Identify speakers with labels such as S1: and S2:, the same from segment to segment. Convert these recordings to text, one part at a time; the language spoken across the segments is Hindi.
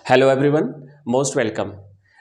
S1: Hello everyone, most welcome.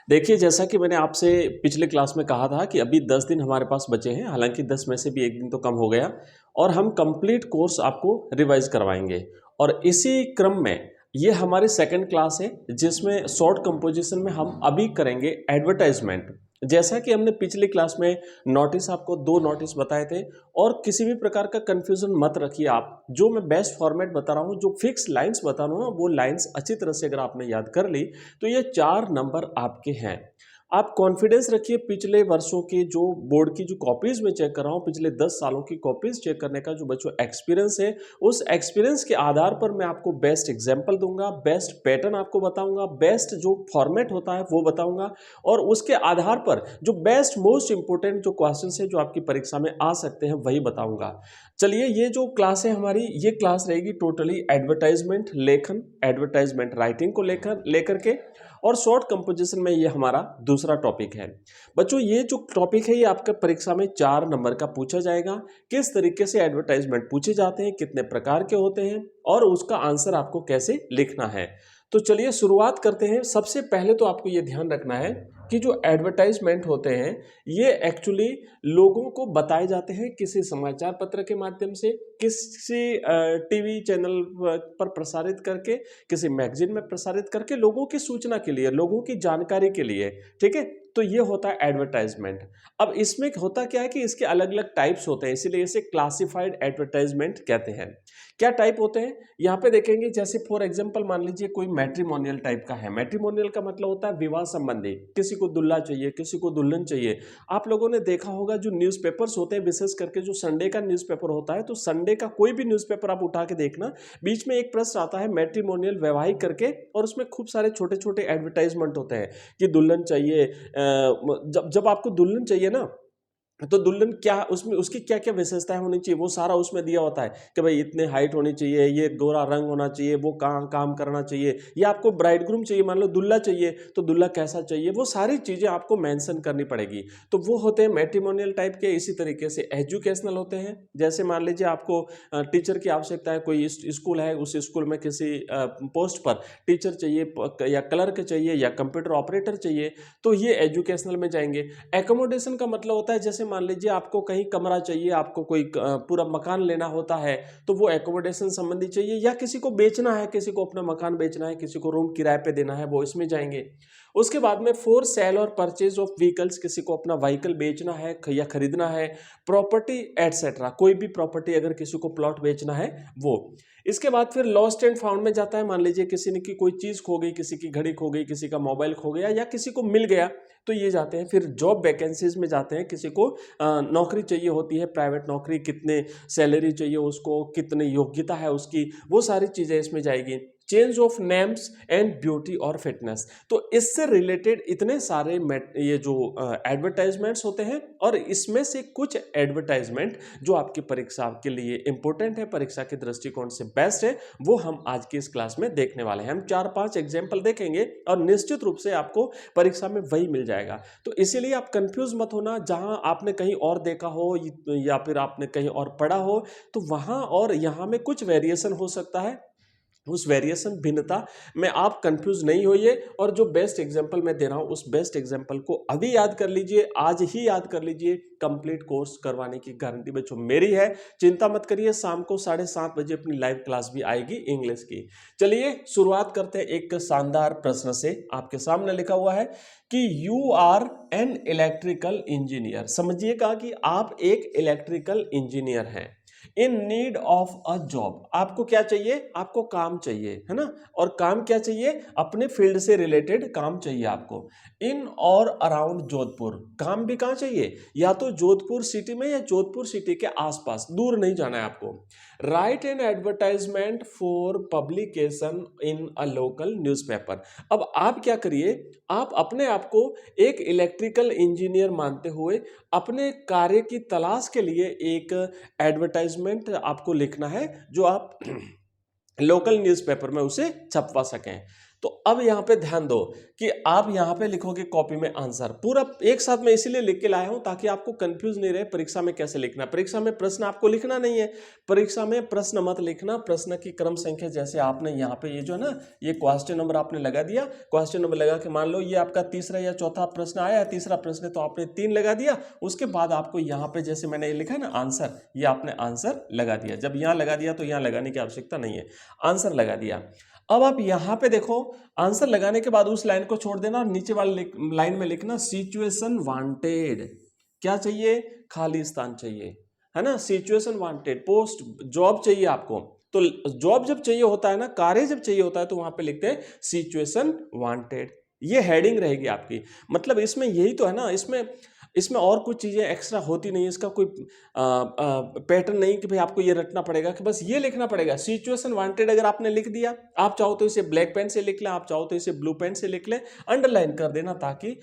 S1: देखिए, जैसा कि मैंने आपसे पिछले क्लास में कहा था कि अभी 10 दिन हमारे पास बचे हैं। हालांकि 10 में से भी एक दिन तो कम हो गया और हम कंप्लीट कोर्स आपको रिवाइज करवाएंगे। और इसी क्रम में ये हमारी सेकंड क्लास है जिसमें शॉर्ट कंपोजिशन में हम अभी करेंगे एडवर्टाइजमेंट। जैसा कि हमने पिछली क्लास में नोटिस आपको 2 नोटिस बताए थे। और किसी भी प्रकार का कंफ्यूजन मत रखिए। आप जो मैं बेस्ट फॉर्मेट बता रहा हूँ, जो फिक्स लाइंस बता रहा हूँ ना, वो लाइंस अच्छी तरह से अगर आपने याद कर ली तो ये 4 नंबर आपके हैं। आप कॉन्फिडेंस रखिए। पिछले वर्षों की जो बोर्ड की जो कॉपीज में चेक कर रहा हूँ, पिछले 10 सालों की कॉपीज चेक करने का जो बच्चों एक्सपीरियंस है, उस एक्सपीरियंस के आधार पर मैं आपको बेस्ट एग्जाम्पल दूंगा, बेस्ट पैटर्न आपको बताऊंगा, बेस्ट जो फॉर्मेट होता है वो बताऊंगा। और उसके आधार पर जो बेस्ट मोस्ट इंपोर्टेंट जो क्वेश्चन है जो आपकी परीक्षा में आ सकते हैं वही बताऊंगा। चलिए, ये जो क्लास है हमारी, ये क्लास रहेगी टोटली एडवर्टाइजमेंट लेखन, एडवर्टाइजमेंट राइटिंग को लेकर के। और शॉर्ट कंपोजिशन में ये हमारा दूसरा टॉपिक है। बच्चों, ये जो टॉपिक है ये आपका परीक्षा में 4 नंबर का पूछा जाएगा। किस तरीके से एडवर्टाइजमेंट पूछे जाते हैं, कितने प्रकार के होते हैं और उसका आंसर आपको कैसे लिखना है। तो चलिए शुरुआत करते हैं। सबसे पहले तो आपको ये ध्यान रखना है कि जो एडवर्टाइजमेंट होते हैं ये एक्चुअली लोगों को बताए जाते हैं किसी समाचार पत्र के माध्यम से, किसी टीवी चैनल पर प्रसारित करके, किसी मैगजीन में प्रसारित करके, लोगों की सूचना के लिए, लोगों की जानकारी के लिए। ठीक है, तो ये होता है एडवर्टाइजमेंट। अब इसमें होता क्या है कि इसके अलग अलग टाइप्स होते हैं, इसीलिए इसे क्लासिफाइड एडवर्टाइजमेंट कहते हैं। क्या टाइप होते हैं यहाँ पे देखेंगे। जैसे फॉर एग्जांपल मान लीजिए कोई मैट्रिमोनियल टाइप का है। मैट्रिमोनियल का मतलब होता है विवाह संबंधी, किसी को दुल्हा चाहिए, किसी को दुल्हन चाहिए। आप लोगों ने देखा होगा जो न्यूज़पेपर्स होते हैं, विशेष करके जो संडे का न्यूज़पेपर होता है, तो संडे का कोई भी न्यूज़पेपर आप उठा के देखना, बीच में एक प्रश्न आता है मैट्रिमोनियल, वैवाहिक करके, और उसमें खूब सारे छोटे छोटे एडवर्टाइजमेंट होते हैं कि दुल्हन चाहिए। जब जब आपको दुल्हन चाहिए ना, तो दुल्हन क्या, उसमें उसकी क्या क्या विशेषताएं होनी चाहिए वो सारा उसमें दिया होता है कि भाई इतने हाइट होनी चाहिए, ये गोरा रंग होना चाहिए, वो काम काम करना चाहिए, या आपको ब्राइड ग्रूम चाहिए, मान लो दुल्हा चाहिए तो दुल्हा कैसा चाहिए, वो सारी चीज़ें आपको मेंशन करनी पड़ेगी। तो वो होते हैं मैट्रिमोनियल टाइप के। इसी तरीके से एजुकेशनल होते हैं। जैसे मान लीजिए आपको टीचर की आवश्यकता है, कोई स्कूल है, उस स्कूल में किसी पोस्ट पर टीचर चाहिए, या क्लर्क चाहिए, या कंप्यूटर ऑपरेटर चाहिए, तो ये एजुकेशनल में जाएंगे। एकोमोडेशन का मतलब होता है, जैसे मान लीजिए आपको कहीं कमरा चाहिए, आपको कोई पूरा मकान लेना होता है, तो वो एकोमोडेशन संबंधी चाहिए। या किसी को बेचना है, किसी को अपना मकान बेचना है, किसी को रूम किराए पे देना है, वो इसमें जाएंगे। उसके बाद में फॉर सेल और परचेज ऑफ व्हीकल्स, किसी को अपना व्हीकल बेचना है या खरीदना है। प्रॉपर्टी एटसेट्रा, कोई भी प्रॉपर्टी अगर किसी को प्लॉट बेचना है वो। इसके बाद फिर लॉस्ट एंड फाउंड में जाता है। मान लीजिए किसी ने की कोई चीज़ खो गई, किसी की घड़ी खो गई, किसी का मोबाइल खो गया, या किसी को मिल गया, तो ये जाते हैं। फिर जॉब वैकेंसीज में जाते हैं, किसी को नौकरी चाहिए होती है, प्राइवेट नौकरी, कितने सैलरी चाहिए उसको, कितनी योग्यता है उसकी, वो सारी चीज़ें इसमें जाएगी। Change of names and beauty और फिटनेस, तो इससे रिलेटेड इतने सारे ये जो एडवर्टाइजमेंट्स होते हैं। और इसमें से कुछ एडवर्टाइजमेंट जो आपकी परीक्षा के लिए इंपॉर्टेंट है, परीक्षा के दृष्टिकोण से बेस्ट है, वो हम आज की इस क्लास में देखने वाले हैं। हम 4-5 एग्जाम्पल देखेंगे और निश्चित रूप से आपको परीक्षा में वही मिल जाएगा। तो इसीलिए आप कंफ्यूज मत होना। जहां आपने कहीं और देखा हो या फिर आपने कहीं और पढ़ा हो, तो वहां और यहां में कुछ वेरिएशन हो सकता है। उस वेरिएशन, भिन्नता में आप कंफ्यूज नहीं होइए। और जो बेस्ट एग्जांपल मैं दे रहा हूं, उस बेस्ट एग्जांपल को अभी याद कर लीजिए, आज ही याद कर लीजिए। कंप्लीट कोर्स करवाने की गारंटी बच्चों मेरी है, चिंता मत करिए। शाम को 7:30 बजे अपनी लाइव क्लास भी आएगी इंग्लिश की। चलिए शुरुआत करते हैं एक शानदार प्रश्न से। आपके सामने लिखा हुआ है कि you are an electrical engineer. समझिएगा कि आप एक इलेक्ट्रिकल इंजीनियर हैं। In need of a job, आपको क्या चाहिए, आपको काम चाहिए, है ना। और काम क्या चाहिए, अपने फील्ड से रिलेटेड काम चाहिए आपको। इन और अराउंड जोधपुर, काम भी कहाँ चाहिए, या तो जोधपुर सिटी में या जोधपुर सिटी के आसपास, दूर नहीं जाना है आपको। Right N advertisement for publication in a local newspaper. अब आप क्या करिए, आप अपने आप को एक इलेक्ट्रिकल इंजीनियर मानते हुए अपने कार्य की तलाश के लिए एक एडवर्टाइजमेंट आपको लिखना है, जो आप लोकल न्यूज़पेपर में उसे छपवा सकें। तो अब यहाँ पे ध्यान दो कि आप यहाँ पे लिखोगे कॉपी में आंसर पूरा एक साथ में इसीलिए लिख के लाया हूं ताकि आपको कंफ्यूज नहीं रहे परीक्षा में कैसे लिखना। परीक्षा में प्रश्न आपको लिखना नहीं है, परीक्षा में प्रश्न मत लिखना, प्रश्न की क्रम संख्या जैसे आपने यहाँ पे ये जो है ना ये क्वेश्चन नंबर आपने लगा दिया, क्वेश्चन नंबर लगा के मान लो ये आपका तीसरा या चौथा प्रश्न आया, तीसरा प्रश्न तो आपने 3 लगा दिया, उसके बाद आपको यहाँ पे जैसे मैंने ये लिखा है ना आंसर, ये आपने आंसर लगा दिया। जब यहाँ लगा दिया तो यहाँ लगाने की आवश्यकता नहीं है, आंसर लगा दिया। अब आप यहां पे देखो आंसर लगाने के बाद उस लाइन को छोड़ देना और नीचे वाली लाइन में लिखना सिचुएशन वांटेड। क्या चाहिए? खाली स्थान चाहिए, है ना। सिचुएशन वांटेड, पोस्ट जॉब चाहिए आपको, तो जॉब जब चाहिए होता है ना, कार्य जब चाहिए होता है तो वहां पे लिखते हैं सिचुएशन वांटेड। ये हेडिंग रहेगी आपकी। मतलब इसमें यही तो है ना, इसमें और कुछ चीज़ें एक्स्ट्रा होती नहीं है, इसका कोई पैटर्न नहीं कि भाई आपको ये रटना पड़ेगा, कि बस ये लिखना पड़ेगा सिचुएशन वांटेड। अगर आपने लिख दिया, आप चाहो तो इसे ब्लैक पेन से लिख लें, आप चाहो तो इसे ब्लू पेन से लिख लें, अंडरलाइन कर देना ताकि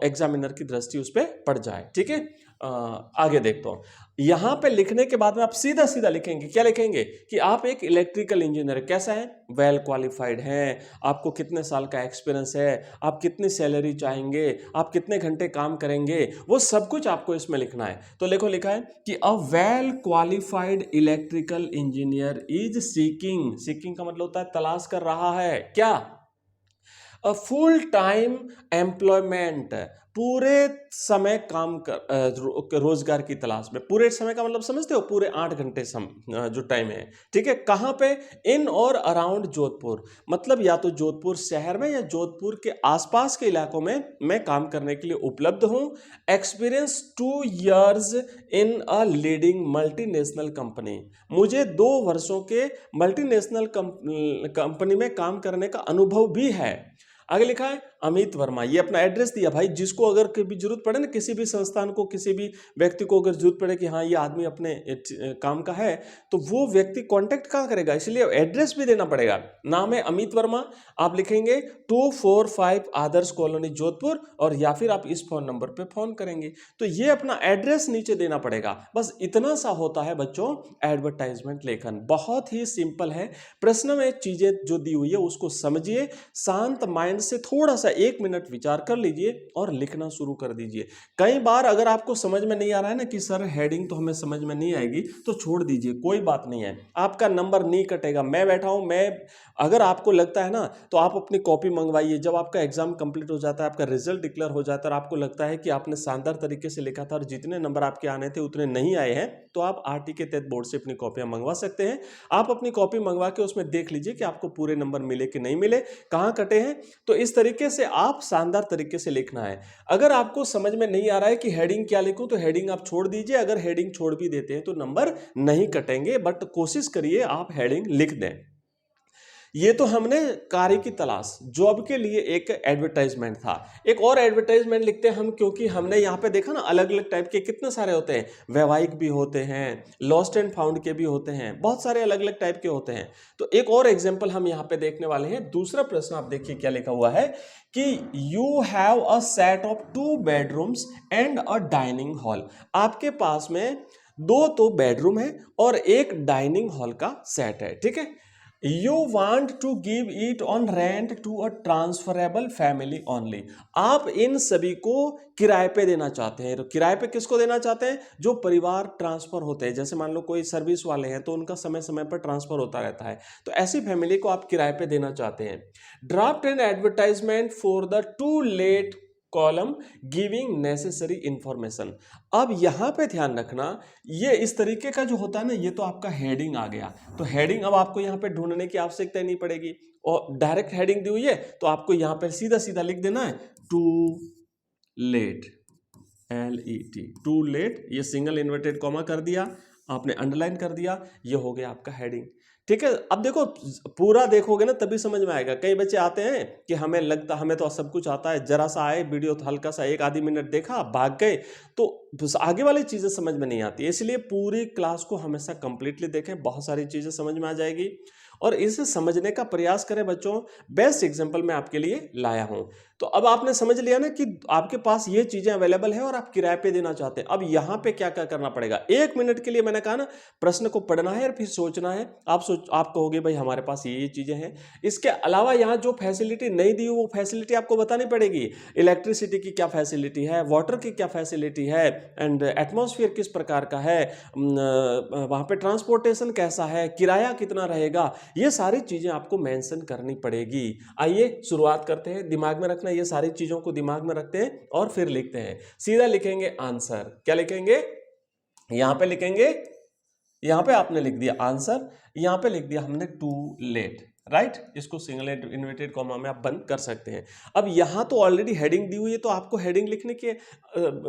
S1: एग्जामिनर की दृष्टि उस पर पड़ जाए। ठीक है, आगे देखता हूँ। यहां पे लिखने के बाद में आप सीधा सीधा लिखेंगे, क्या लिखेंगे कि आप एक इलेक्ट्रिकल इंजीनियर कैसा है, वेल क्वालिफाइड हैं, आपको कितने साल का एक्सपीरियंस है, आप कितनी सैलरी चाहेंगे, आप कितने घंटे काम करेंगे, वो सब कुछ आपको इसमें लिखना है। तो देखो लिखा है कि a well qualified electrical engineer is seeking, seeking का मतलब होता है तलाश कर रहा है, क्या, अ फुल टाइम एम्प्लॉयमेंट, पूरे समय काम कर रोजगार की तलाश में। पूरे समय का मतलब समझते हो, पूरे 8 घंटे जो टाइम है। ठीक है, कहाँ पे, इन और अराउंड जोधपुर, मतलब या तो जोधपुर शहर में या जोधपुर के आसपास के इलाकों में मैं काम करने के लिए उपलब्ध हूँ। Experience 2 years in a leading multinational company, मुझे 2 वर्षों के मल्टीनेशनल कंपनी में काम करने का अनुभव भी है। आगे लिखा है अमित वर्मा, ये अपना एड्रेस दिया भाई, जिसको अगर कभी जरूरत पड़े ना, किसी भी संस्थान को, किसी भी व्यक्ति को अगर जरूरत पड़े कि हाँ ये आदमी अपने काम का है, तो वो व्यक्ति कांटेक्ट कहाँ करेगा, इसलिए एड्रेस भी देना पड़ेगा। नाम है अमित वर्मा, आप लिखेंगे 245 आदर्श कॉलोनी जोधपुर, और या फिर आप इस फोन नंबर पे फोन करेंगे। तो ये अपना एड्रेस नीचे देना पड़ेगा। बस इतना सा होता है बच्चों एडवर्टाइजमेंट लेखन, बहुत ही सिंपल है। प्रश्न में चीजें जो दी हुई है उसको समझिए, शांत माइंड से थोड़ा सा 1 मिनट विचार कर लीजिए और लिखना शुरू कर दीजिए। कई बार अगर आपको समझ में नहीं आ रहा है ना कि सर हेडिंग तो हमें समझ में नहीं आएगी, तो छोड़ दीजिए, कोई बात नहीं है, आपका नंबर नहीं कटेगा। मैं बैठा हूं, अगर आपको लगता है ना तो आप अपनी कॉपी मंगवाइए। जब आपका एग्जाम कंप्लीट हो जाता है, आपका रिजल्ट डिक्लेयर हो जाता है और आपको लगता है कि आपने शानदार तरीके से लिखा था और जितने नंबर आपके आने थे उतने नहीं आए हैं, तो आप आरटी के तहत बोर्ड से अपनी कॉपियां मंगवा सकते हैं। आप अपनी कॉपी मंगवा के उसमें देख लीजिए कि आपको पूरे नंबर मिले कि नहीं मिले, कहां कटे हैं। तो इस तरीके से आप शानदार तरीके से लिखना है। अगर आपको समझ में नहीं आ रहा है कि हेडिंग क्या लिखूं, तो हेडिंग आप छोड़ दीजिए। अगर हेडिंग छोड़ भी देते हैं तो नंबर नहीं कटेंगे, बट कोशिश करिए आप हेडिंग लिख दें। ये तो हमने कार्य की तलाश, जॉब के लिए एक एडवर्टाइजमेंट था। एक और एडवर्टाइजमेंट लिखते हैं हम, क्योंकि हमने यहाँ पे देखा ना अलग अलग टाइप के कितने सारे होते हैं, वैवाहिक भी होते हैं, लॉस्ट एंड फाउंड के भी होते हैं, बहुत सारे अलग अलग टाइप के होते हैं। तो एक और एग्जाम्पल हम यहाँ पे देखने वाले हैं। दूसरा प्रश्न आप देखिए क्या लिखा हुआ है कि you have a set of 2 bedrooms and a dining hall. आपके पास में 2 तो बेडरूम है और एक डाइनिंग हॉल का सेट है। ठीक है, you want to give it on rent to a transferable family only. आप इन सभी को किराए पे देना चाहते हैं। तो किराए पे किसको देना चाहते हैं? जो परिवार ट्रांसफर होते हैं, जैसे मान लो कोई सर्विस वाले हैं तो उनका समय समय पर ट्रांसफर होता रहता है, तो ऐसी फैमिली को आप किराए पे देना चाहते हैं। Draft an advertisement for the to let column giving necessary information. अब यहां पे ध्यान रखना, ये इस तरीके का जो होता है ना, ये तो आपका हेडिंग आ गया। तो हेडिंग अब आपको यहां पे ढूंढने की आवश्यकता नहीं पड़ेगी, और डायरेक्ट हेडिंग दी हुई है तो आपको यहां पे सीधा सीधा लिख देना है to let, LET, to let. ये सिंगल इन्वर्टेड कॉमा कर दिया, आपने अंडरलाइन कर दिया, ये हो गया आपका हेडिंग। ठीक है, अब देखो पूरा देखोगे ना तभी समझ में आएगा। कई बच्चे आते हैं कि हमें लगता हमें तो सब कुछ आता है, जरा सा आए वीडियो तो हल्का सा 1 आधी मिनट देखा भाग गए, तो आगे वाली चीजें समझ में नहीं आती। इसलिए पूरी क्लास को हमेशा कंप्लीटली देखें, बहुत सारी चीजें समझ में आ जाएगी। और इसे समझने का प्रयास करें बच्चों। बेस्ट एग्जाम्पल मैं आपके लिए लाया हूं। तो अब आपने समझ लिया ना कि आपके पास ये चीजें अवेलेबल है और आप किराए पे देना चाहते हैं। अब यहां पे क्या क्या करना पड़ेगा, 1 मिनट के लिए मैंने कहा ना प्रश्न को पढ़ना है और फिर सोचना है। आप कहोगे भाई हमारे पास ये चीजें हैं, इसके अलावा यहां जो फैसिलिटी नहीं दी वो फैसिलिटी आपको बतानी पड़ेगी। इलेक्ट्रिसिटी की क्या फैसिलिटी है, वाटर की क्या फैसिलिटी है, एंड एटमॉस्फेयर किस प्रकार का है, वहां पे ट्रांसपोर्टेशन कैसा है, किराया कितना रहेगा, ये सारी चीजें आपको मेंशन करनी पड़ेगी। आइए शुरुआत करते हैं। दिमाग में रखना, ये सारी चीजों को दिमाग में रखते हैं और फिर लिखते हैं। सीधा लिखेंगे आंसर। क्या लिखेंगे, यहां पे लिखेंगे, यहां पे आपने लिख दिया आंसर, यहां पे लिख दिया हमने टू लेट, राइट। इसको सिंगल इन्वर्टेड कॉमा में आप बंद कर सकते हैं। अब यहां तो ऑलरेडी हेडिंग दी हुई है, तो आपको हेडिंग लिखने के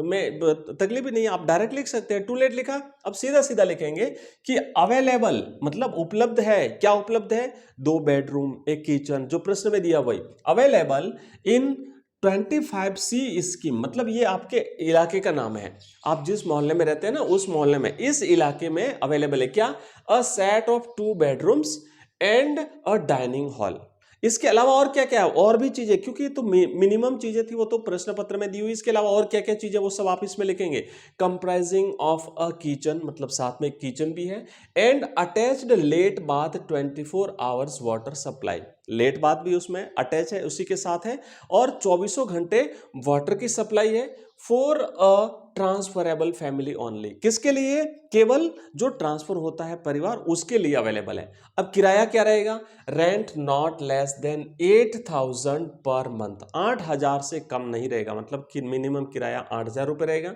S1: में तकलीफ ही नहीं है, आप डायरेक्ट लिख सकते हैं। टू लेट लिखा, अब सीधा सीधा लिखेंगे कि अवेलेबल मतलब उपलब्ध है। क्या उपलब्ध है, 2 बेडरूम, एक किचन, जो प्रश्न में दिया वही अवेलेबल इन 25C स्कीम, मतलब ये आपके इलाके का नाम है। आप जिस मोहल्ले में रहते हैं ना, उस मोहल्ले में, इस इलाके में अवेलेबल है क्या, a set of 2 bedrooms and a dining hall. इसके अलावा और क्या क्या है, और भी चीजें, क्योंकि ये तो मिनिमम चीजें थी, वो तो प्रश्न पत्र में दी हुई। इसके अलावा और क्या क्या चीजें वो सब आप इसमें लिखेंगे। कंप्राइजिंग ऑफ अ किचन, मतलब साथ में किचन भी है, and attached let bath 24 hours water supply. Let bath भी उसमें अटैच है, उसी के साथ है, और 24 घंटे वाटर की सप्लाई है। For a transferable family only, किसके लिए, केवल जो ट्रांसफर होता है परिवार उसके लिए अवेलेबल है। अब किराया क्या रहेगा, rent not less than 8,000 per month, 8,000 से कम नहीं रहेगा, मतलब कि मिनिमम किराया 8,000 रुपए रहेगा।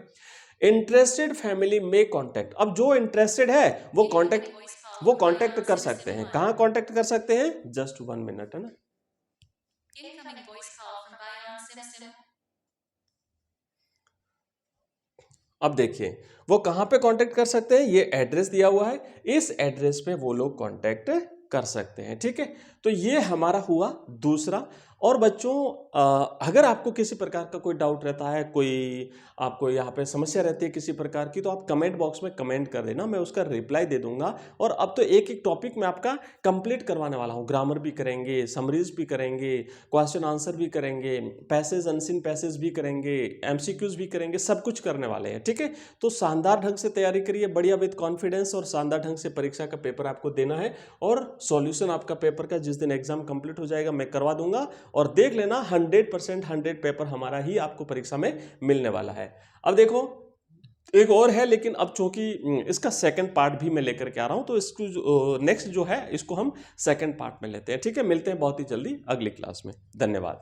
S1: इंटरेस्टेड फैमिली में कॉन्टेक्ट, अब जो इंटरेस्टेड है वो कांटेक्ट कर सकते हैं। कहां कांटेक्ट कर सकते हैं, जस्ट 1 मिनट, है ना। अब देखिए वो कहां पे कांटेक्ट कर सकते हैं, ये एड्रेस दिया हुआ है, इस एड्रेस पे वो लोग कांटेक्ट कर सकते हैं, ठीक है। तो ये हमारा हुआ दूसरा। और बच्चों अगर आपको किसी प्रकार का कोई डाउट रहता है, कोई आपको यहाँ पे समस्या रहती है किसी प्रकार की, तो आप कमेंट बॉक्स में कमेंट कर देना, मैं उसका रिप्लाई दे दूंगा। और अब तो एक एक टॉपिक मैं आपका कंप्लीट करवाने वाला हूँ। ग्रामर भी करेंगे, समरीज भी करेंगे, क्वेश्चन आंसर भी करेंगे, पैसेज अनसीन पैसेज भी करेंगे, एमसीक्यूज भी करेंगे, सब कुछ करने वाले हैं, ठीक है। तो शानदार ढंग से तैयारी करिए, बढ़िया विद कॉन्फिडेंस, और शानदार ढंग से परीक्षा का पेपर आपको देना है। और सॉल्यूशन आपका पेपर का जिस दिन एग्जाम कंप्लीट हो जाएगा मैं करवा दूंगा, और देख लेना 100% 100 पेपर हमारा ही आपको परीक्षा में मिलने वाला है। अब देखो एक और है, लेकिन अब चूंकि इसका सेकंड पार्ट भी मैं लेकर के आ रहा हूं, तो इसको नेक्स्ट जो है इसको हम सेकंड पार्ट में लेते हैं, ठीक है। मिलते हैं बहुत ही जल्दी अगली क्लास में। धन्यवाद।